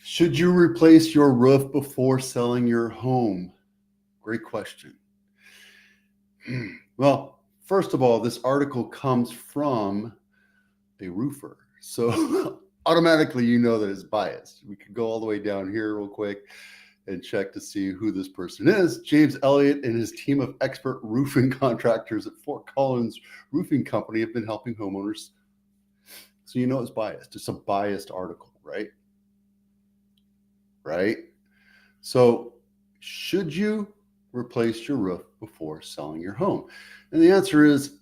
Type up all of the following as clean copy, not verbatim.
Should you replace your roof before selling your home? Great question. Well, first of all, this article comes from a roofer. So automatically, you know that it's biased. We could go all the way down here real quick and check to see who this person is. James Elliott and his team of expert roofing contractors at Fort Collins Roofing Company have been helping homeowners. So you know it's biased. It's a biased article, right? Right? So should you replace your roof before selling your home? And the answer is,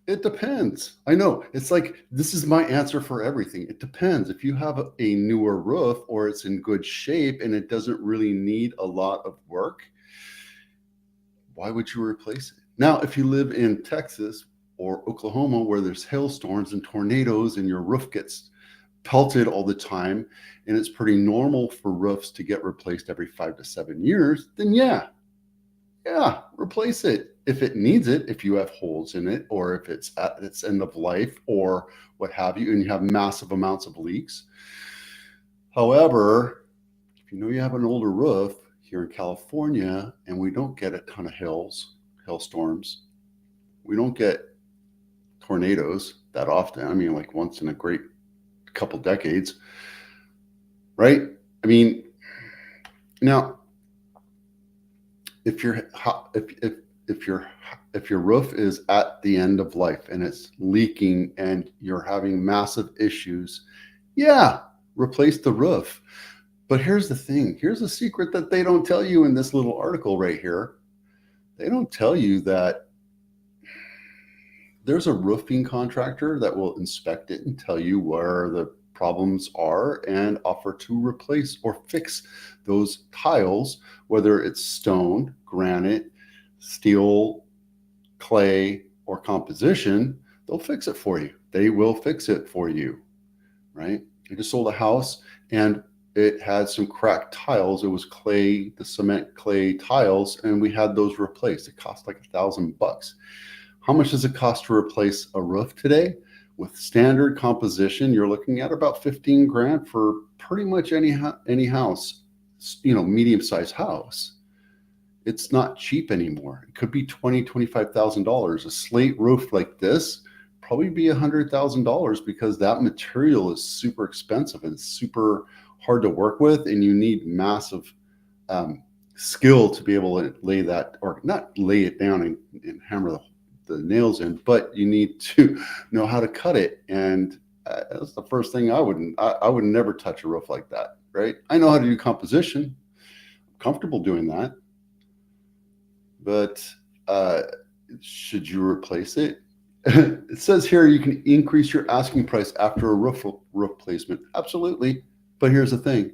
it depends. I know it's like, this is my answer for everything. It depends. If you have a newer roof or it's in good shape and it doesn't really need a lot of work, why would you replace it? Now, if you live in Texas or Oklahoma where there's hailstorms and tornadoes and your roof gets pelted all the time and it's pretty normal for roofs to get replaced every 5 to 7 years, then yeah, replace it if it needs it, if you have holes in it, or if it's at its end of life, or what have you, and you have massive amounts of leaks. However, if you know you have an older roof here in California, and we don't get a ton of hailstorms, we don't get tornadoes that often. I mean, like once in a great couple decades, right? I mean, now, if your roof is at the end of life and it's leaking and you're having massive issues, yeah, replace the roof. But here's the thing. Here's a secret that they don't tell you in this little article right here. They don't tell you that there's a roofing contractor that will inspect it and tell you where the problems are and offer to replace or fix those tiles, whether it's stone, granite, steel, clay, or composition. They'll fix it for you. They will fix it for you, right? I just sold a house and it had some cracked tiles. It was clay, the cement clay tiles, and we had those replaced. It cost like $1,000. How much does it cost to replace a roof today? With standard composition, you're looking at about 15 grand for pretty much any house, medium-sized house. It's not cheap anymore. It could be $25,000. A slate roof like this probably be $100,000 because that material is super expensive and super hard to work with, and you need massive skill to be able to lay that, or not lay it down and hammer the nails in, but you need to know how to cut it. And that's the first thing I would never touch a roof like that, right? I know how to do composition. I'm comfortable doing that. But should you replace it? It says here you can increase your asking price after a roof replacement. Absolutely. But here's the thing.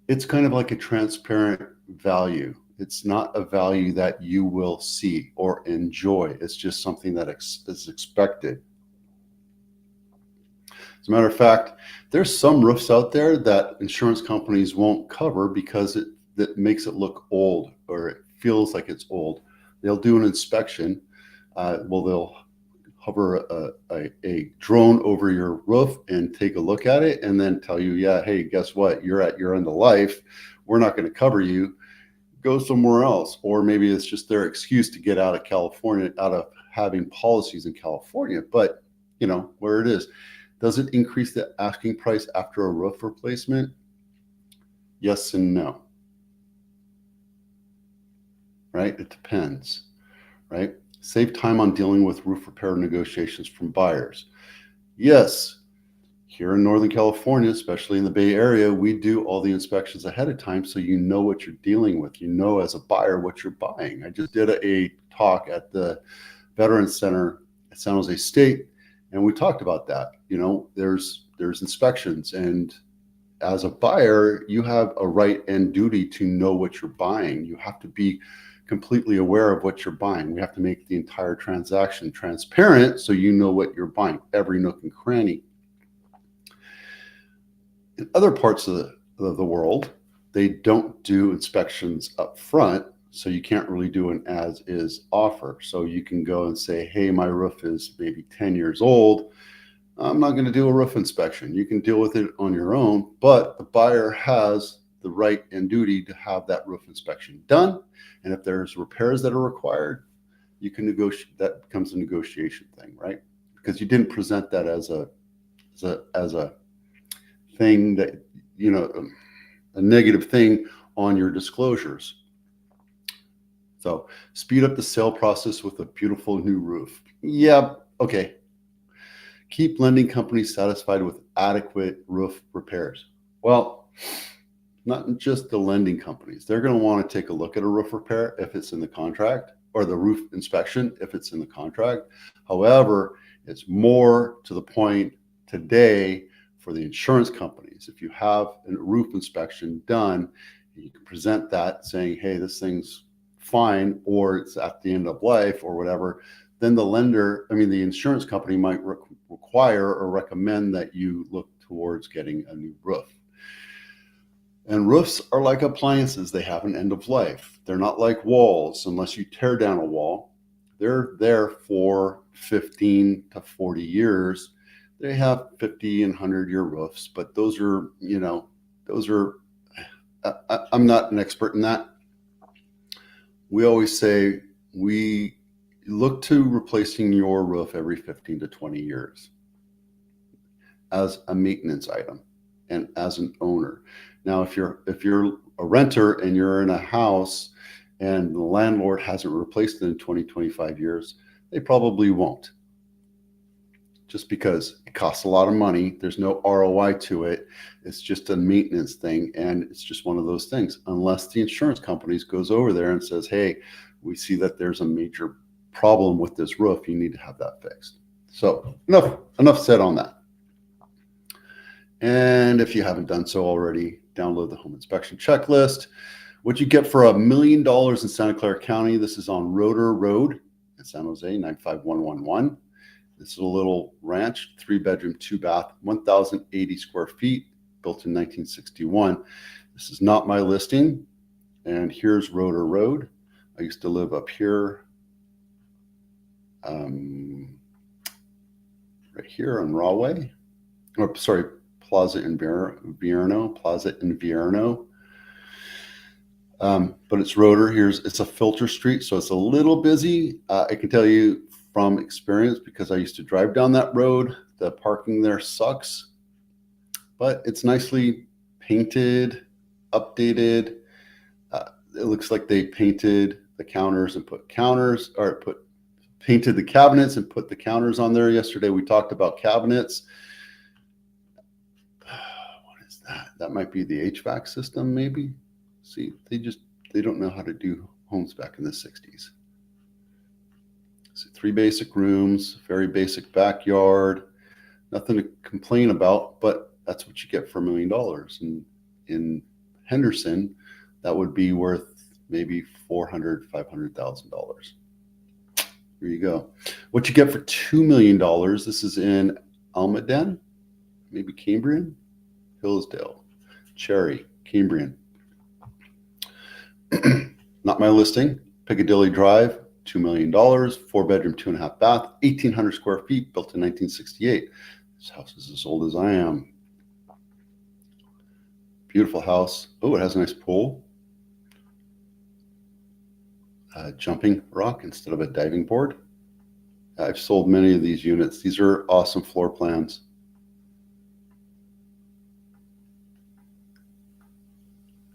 It's kind of like a transparent value. It's not a value that you will see or enjoy. It's just something that is expected. As a matter of fact, there's some roofs out there that insurance companies won't cover because that makes it look old, or it feels like it's old. They'll do an inspection. They'll hover a drone over your roof and take a look at it and then tell you, yeah, hey, guess what? You're at your end of life. We're not going to cover you. Go somewhere else. Or maybe it's just their excuse to get out of California, out of having policies in California. But where it is. Does it increase the asking price after a roof replacement? Yes and no. Right? It depends, right? Save time on dealing with roof repair negotiations from buyers. Yes, here in Northern California, especially in the Bay Area, we do all the inspections ahead of time so you know what you're dealing with. You know as a buyer what you're buying. I just did a talk at the Veterans Center at San Jose State, and we talked about that. There's inspections, and as a buyer, you have a right and duty to know what you're buying. You have to be completely aware of what you're buying. We have to make the entire transaction transparent so you know what you're buying, every nook and cranny. In other parts of the world, they don't do inspections up front So you can't really do an as is offer. So you can go and say, hey, my roof is maybe 10 years old. I'm not going to do a roof inspection. You can deal with it on your own, but the buyer has the right and duty to have that roof inspection done. And if there's repairs that are required, you can negotiate. That becomes a negotiation thing, right? Because you didn't present that as a thing that, a negative thing on your disclosures. So speed up the sale process with a beautiful new roof. Yeah, okay. Keep lending companies satisfied with adequate roof repairs. Well, not just the lending companies. They're going to want to take a look at a roof repair if it's in the contract, or the roof inspection if it's in the contract. However, it's more to the point today for the insurance companies. If you have a roof inspection done, you can present that saying, hey, this thing's fine, or it's at the end of life or whatever, then the insurance company might require or recommend that you look towards getting a new roof. And roofs are like appliances. They have an end of life. They're not like walls. Unless you tear down a wall, they're there for 15 to 40 years. They have 50 and 100-year roofs, but those are, I'm not an expert in that. We always say we look to replacing your roof every 15 to 20 years as a maintenance item and as an owner. Now, if you're a renter and you're in a house and the landlord hasn't replaced it in 20, 25 years, they probably won't. Just because it costs a lot of money, there's no ROI to it. It's just a maintenance thing, and it's just one of those things. Unless the insurance companies goes over there and says, hey, we see that there's a major problem with this roof, you need to have that fixed. So enough said on that. And if you haven't done so already, download the home inspection checklist. What you get for $1 million in Santa Clara County. This is on Roeder Road in San Jose, 95111. This is a little ranch, 3-bedroom, 2-bath, 1,080 square feet, built in 1961. This is not my listing. And here's Roeder Road. I used to live up here, right here on Rahway. Oh, sorry, Plaza Invierno. But it's Roeder. It's a filter street, so it's a little busy. I can tell you from experience, because I used to drive down that road, the parking there sucks, but it's nicely painted, updated. It looks like they painted the counters and painted the cabinets and put the counters on there. Yesterday we talked about cabinets. What is that? That might be the HVAC system, maybe. See, they don't know how to do homes back in the 60s. So 3 basic rooms, very basic backyard, nothing to complain about, but that's what you get for $1 million. And in Henderson, that would be worth maybe $400,000, $500,000. Here you go. What you get for $2 million, this is in Almaden, maybe Cambrian, Hillsdale, Cherry, Cambrian. Not my listing. Piccadilly Drive, $2 million, 4-bedroom, 2.5 bath, 1,800 square feet, built in 1968. This house is as old as I am. Beautiful house. Oh, it has a nice pool. Jumping rock instead of a diving board. I've sold many of these units. These are awesome floor plans.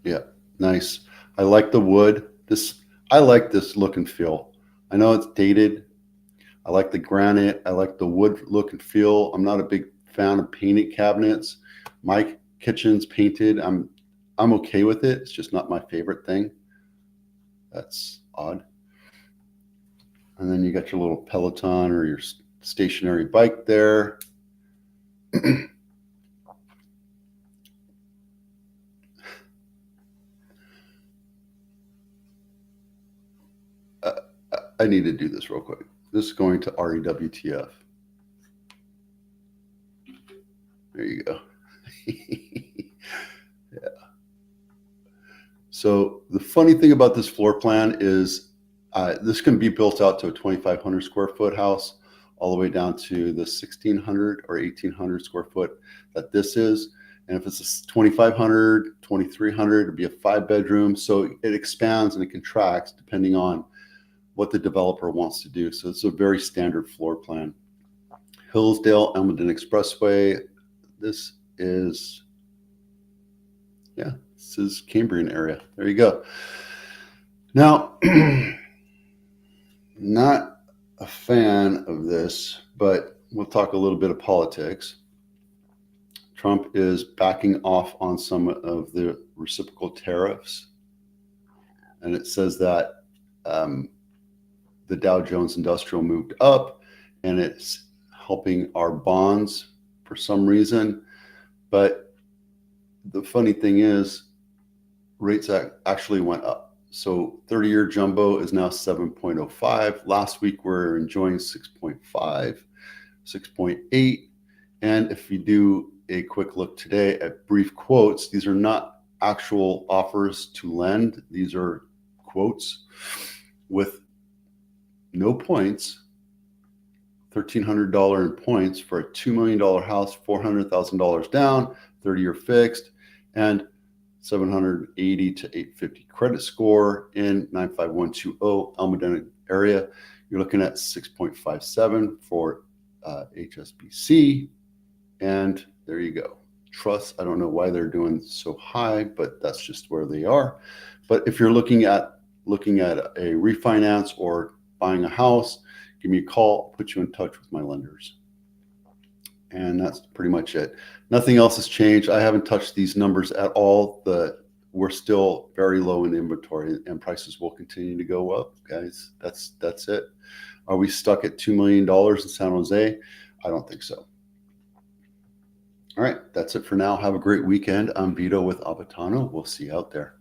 Yeah, nice. I like the wood. I like this look and feel. I know it's dated. I like the granite. I like the wood look and feel. I'm not a big fan of painted cabinets. My kitchen's painted. I'm okay with it. It's just not my favorite thing. That's odd. And then you got your little Peloton or your stationary bike there. I need to do this real quick. This is going to REWTF. There you go. Yeah. So the funny thing about this floor plan is this can be built out to a 2,500 square foot house, all the way down to the 1,600 or 1,800 square foot that this is. And if it's a 2,500, 2,300, it'd be a 5-bedroom. So it expands and it contracts depending on what the developer wants to do. So it's a very standard floor plan. Hillsdale, Elmendon Expressway. This is Cambrian area. There you go. Now, not a fan of this, but we'll talk a little bit of politics. Trump is backing off on some of the reciprocal tariffs. And it says that the Dow Jones Industrial moved up and it's helping our bonds for some reason. But the funny thing is, rates actually went up. So 30-year jumbo is now 7.05. Last week we're enjoying 6.5, 6.8. And if you do a quick look today at brief quotes, these are not actual offers to lend. These are quotes with no points, $1,300 in points for a $2 million house, $400,000 down, 30-year fixed, and 780 to 850 credit score in 95120 Almadena area. You're looking at 6.57 for HSBC, and there you go. Trust, I don't know why they're doing so high, but that's just where they are. But if you're looking at a refinance or buying a house, give me a call, put you in touch with my lenders. And that's pretty much it. Nothing else has changed. I haven't touched these numbers at all. We're still very low in inventory and prices will continue to go up, guys. That's it. Are we stuck at $2 million in San Jose? I don't think so. All right, that's it for now. Have a great weekend. I'm Vito with Abitano. We'll see you out there.